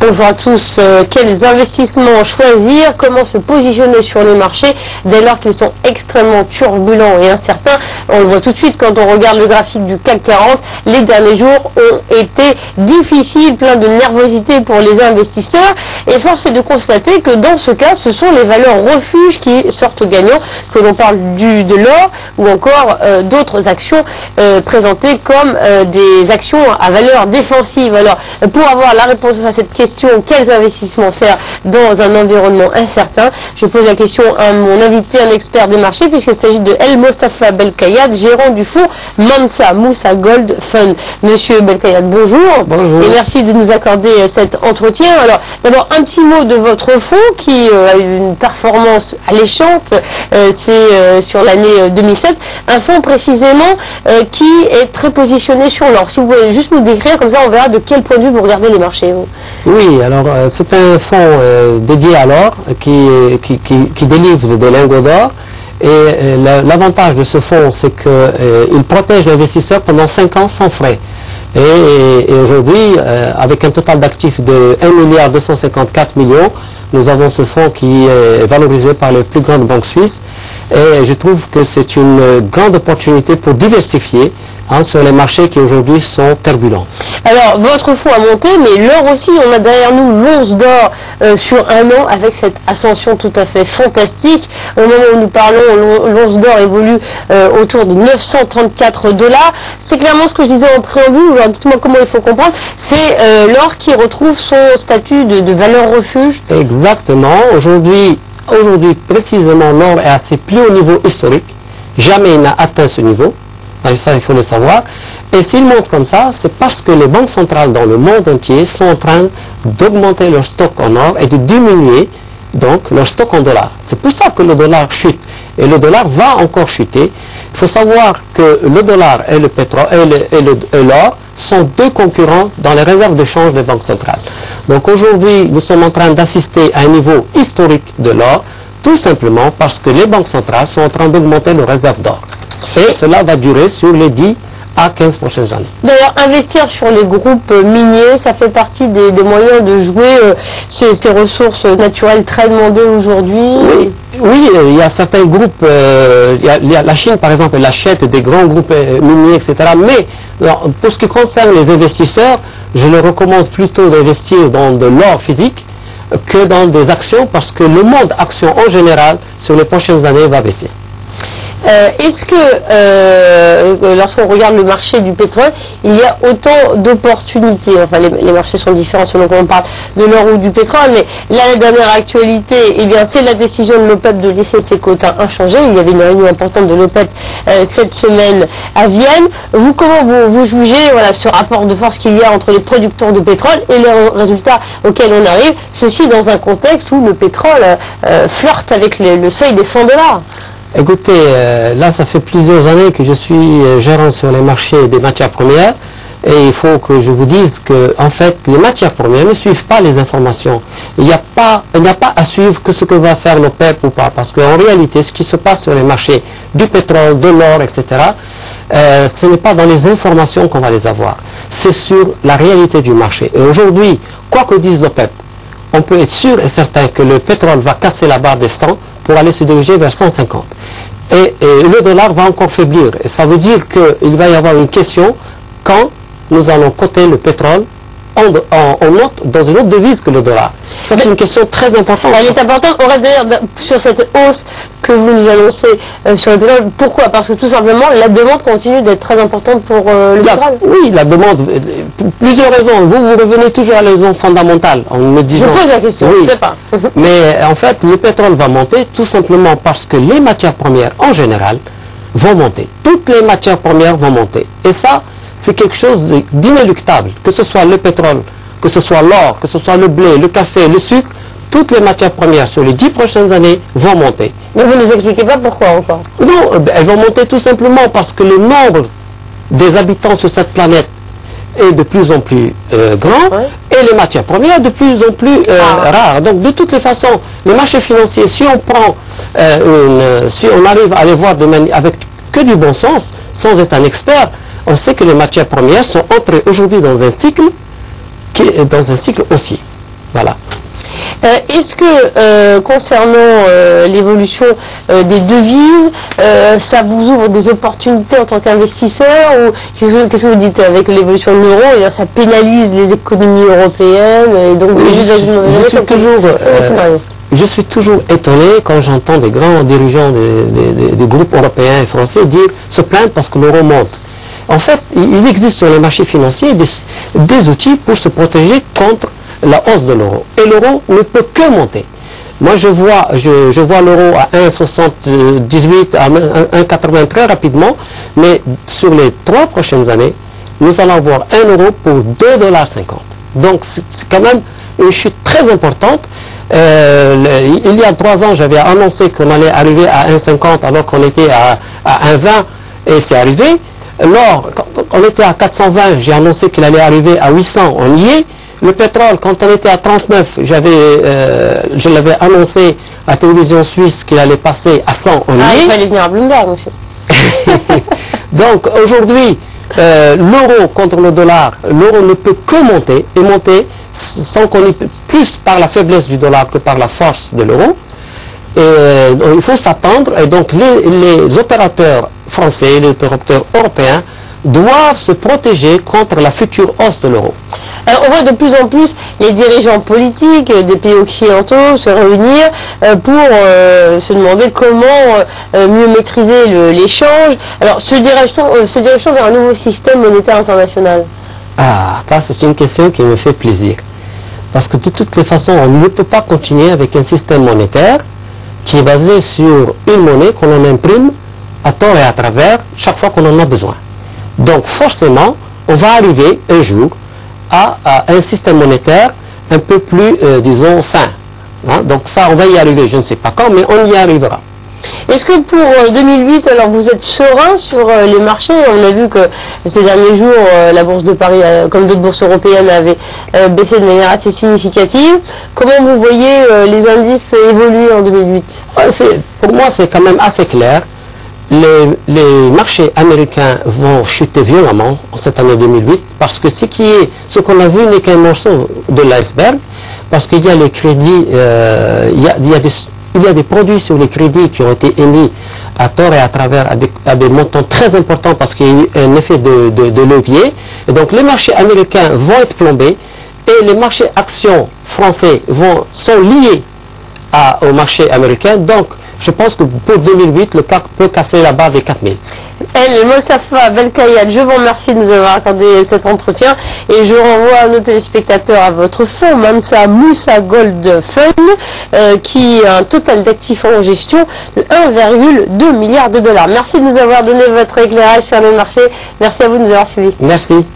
Bonjour à tous. Quels investissements choisir? Comment se positionner sur les marchés dès lors qu'ils sont extrêmement turbulents et incertains? On le voit tout de suite quand on regarde le graphique du CAC 40. Les derniers jours ont été difficiles, plein de nervosité pour les investisseurs. Et force est de constater que dans ce cas, ce sont les valeurs refuges qui sortent gagnants, que l'on parle de l'or ou encore d'autres actions présentées comme des actions à valeur défensive. Alors, pour avoir la réponse à cette question, quels investissements faire dans un environnement incertain, je pose la question à mon invité, un expert des marchés, puisqu'il s'agit de El Mostafa Belkayad, gérant du fonds Mansa Moussa Gold Fund. Monsieur Belkayad, bonjour. Bonjour. Et merci de nous accorder cet entretien. Alors, d'abord, un petit mot de votre fonds qui a une performance alléchante, c'est sur l'année 2007, un fonds précisément qui est très positionné sur l'or. Si vous pouvez juste nous décrire, comme ça on verra de quel point de vue vous regardez les marchés. Oui, alors c'est un fonds dédié à l'or qui délivre des lingots d'or. Et l'avantage de ce fonds, c'est qu'il protège l'investisseur pendant 5 ans sans frais. Et aujourd'hui, avec un total d'actifs de 1,254 milliard, nous avons ce fonds qui est valorisé par les plus grandes banques suisses. Et je trouve que c'est une grande opportunité pour diversifier sur les marchés qui aujourd'hui sont turbulents. Alors, votre fonds a monté, mais l'or aussi, on a derrière nous l'once d'or sur un an avec cette ascension tout à fait fantastique. Au moment où nous parlons, l'once d'or évolue autour de 934 $. C'est clairement ce que je disais en préambule. Alors, dites-moi comment il faut comprendre. C'est l'or qui retrouve son statut de valeur refuge. Exactement. Aujourd'hui, précisément, l'or est à ses plus hauts niveaux historiques. Jamais il n'a atteint ce niveau. Ça, il faut le savoir. Et s'il monte comme ça, c'est parce que les banques centrales dans le monde entier sont en train d'augmenter leur stock en or et de diminuer donc leur stock en dollars. C'est pour ça que le dollar chute. Et le dollar va encore chuter. Il faut savoir que le dollar et le pétrole et l'or sont deux concurrents dans les réserves de change des banques centrales. Donc aujourd'hui, nous sommes en train d'assister à un niveau historique de l'or, tout simplement parce que les banques centrales sont en train d'augmenter leurs réserves d'or. Et cela va durer sur les 10 à 15 prochaines années. D'ailleurs, investir sur les groupes miniers, ça fait partie des moyens de jouer ces ressources naturelles très demandées aujourd'hui. Oui, il y a certains groupes, la Chine par exemple, elle achète des grands groupes miniers, etc. Mais pour ce qui concerne les investisseurs, je leur recommande plutôt d'investir dans de l'or physique que dans des actions, parce que le monde action en général, sur les prochaines années, va baisser. Est-ce que lorsqu'on regarde le marché du pétrole, il y a autant d'opportunités? Enfin, les marchés sont différents selon qu'on parle de l'or ou du pétrole, mais là, la dernière actualité, eh bien, c'est la décision de l'OPEP de laisser ses quotas inchangés. Il y avait une réunion importante de l'OPEP cette semaine à Vienne. Vous, comment vous jugez ce rapport de force qu'il y a entre les producteurs de pétrole et les résultats auxquels on arrive, ceci dans un contexte où le pétrole flirte avec le seuil des $100? Écoutez, là ça fait plusieurs années que je suis gérant sur les marchés des matières premières, et il faut que je vous dise que en fait les matières premières ne suivent pas les informations. Il n'y a pas à suivre que ce que va faire l'OPEP ou pas, parce qu'en réalité ce qui se passe sur les marchés du pétrole, de l'or, etc., ce n'est pas dans les informations qu'on va les avoir, c'est sur la réalité du marché. Et aujourd'hui, quoi que dise l'OPEP, on peut être sûr et certain que le pétrole va casser la barre des 100 pour aller se diriger vers 150. Et le dollar va encore faiblir. Et ça veut dire qu'il va y avoir une question quand nous allons coter le pétrole en note dans une autre devise que le dollar. Ça, c'est une question très importante. Elle est importante. On reste d'ailleurs sur cette hausse que vous nous annoncez sur le pétrole. Pourquoi? Parce que tout simplement, la demande continue d'être très importante pour le pétrole. Oui, la demande, plusieurs raisons. Vous revenez toujours à la raison fondamentale en me disant... Je pose la question, oui, je ne sais pas. Mais en fait, le pétrole va monter tout simplement parce que les matières premières en général vont monter. Toutes les matières premières vont monter. Et ça, c'est quelque chose d'inéluctable, que ce soit le pétrole, que ce soit l'or, que ce soit le blé, le café, le sucre, toutes les matières premières sur les 10 prochaines années vont monter. Mais vous ne nous expliquez pas pourquoi encore? Non, elles vont monter tout simplement parce que le nombre des habitants sur cette planète est de plus en plus grand, et les matières premières de plus en plus rares. Donc de toutes les façons, les marchés financiers, si on prend, si on arrive à les voir avec que du bon sens, sans être un expert, on sait que les matières premières sont entrées aujourd'hui dans un cycle qui est dans un cycle haussier. Voilà. Est-ce que, concernant l'évolution des devises, ça vous ouvre des opportunités en tant qu'investisseur, ou qu'est-ce que vous dites avec l'évolution de l'euro, ça pénalise les économies européennes et donc je suis toujours étonné quand j'entends des grands dirigeants des groupes européens et français se plaindre parce que l'euro monte. En fait, il existe sur les marchés financiers des outils pour se protéger contre la hausse de l'euro. Et l'euro ne peut que monter. Moi, je vois l'euro à 1,78, à 1,80 très rapidement, mais sur les 3 prochaines années, nous allons avoir 1 euro pour 2,50 $. Donc, c'est quand même une chute très importante. Il y a 3 ans, j'avais annoncé qu'on allait arriver à 1,50 alors qu'on était à 1,20 et c'est arrivé. L'or, quand on était à 420, j'ai annoncé qu'il allait arriver à 800, on y est. Le pétrole, quand on était à 39, je l'avais annoncé à la télévision suisse qu'il allait passer à 100, on y est. Il fallait venir à Bloomberg, monsieur. Donc aujourd'hui, l'euro contre le dollar, l'euro ne peut que monter, et monter sans qu'on ait plus par la faiblesse du dollar que par la force de l'euro. Il faut s'attendre, et donc les opérateurs français, les opérateurs européens doivent se protéger contre la future hausse de l'euro. Alors, on voit de plus en plus les dirigeants politiques des pays occidentaux se réunir pour se demander comment mieux maîtriser l'échange. Alors, se dirige-t-on vers un nouveau système monétaire international? Ah, ça c'est une question qui me fait plaisir. Parce que de toutes les façons, on ne peut pas continuer avec un système monétaire qui est basé sur une monnaie qu'on en imprime à tort et à travers chaque fois qu'on en a besoin. Donc forcément, on va arriver un jour à un système monétaire un peu plus, disons, sain. Hein? Donc ça, on va y arriver, je ne sais pas quand, mais on y arrivera. Est-ce que pour 2008, alors vous êtes serein sur les marchés? On a vu que ces derniers jours, la bourse de Paris, comme d'autres bourses européennes, avait baissé de manière assez significative. Comment vous voyez les indices évoluer en 2008? Pour moi, c'est quand même assez clair. Les marchés américains vont chuter violemment en cette année 2008 parce que ce qu'on a vu n'est qu'un morceau de l'iceberg, parce qu'il y a les crédits, il y a des produits sur les crédits qui ont été émis à tort et à travers à des montants très importants parce qu'il y a eu un effet de levier. Et donc les marchés américains vont être plombés et les marchés actions français sont liés au marché américain. Donc je pense que pour 2008, le CAC peut casser la barre des 4000. Mostafa Belkayad, je vous remercie de nous avoir accordé cet entretien et je renvoie à nos téléspectateurs à votre fonds Mansa Moussa Gold Fund qui a un total d'actifs en gestion de 1,2 milliard $. Merci de nous avoir donné votre éclairage sur le marché. Merci à vous de nous avoir suivis. Merci.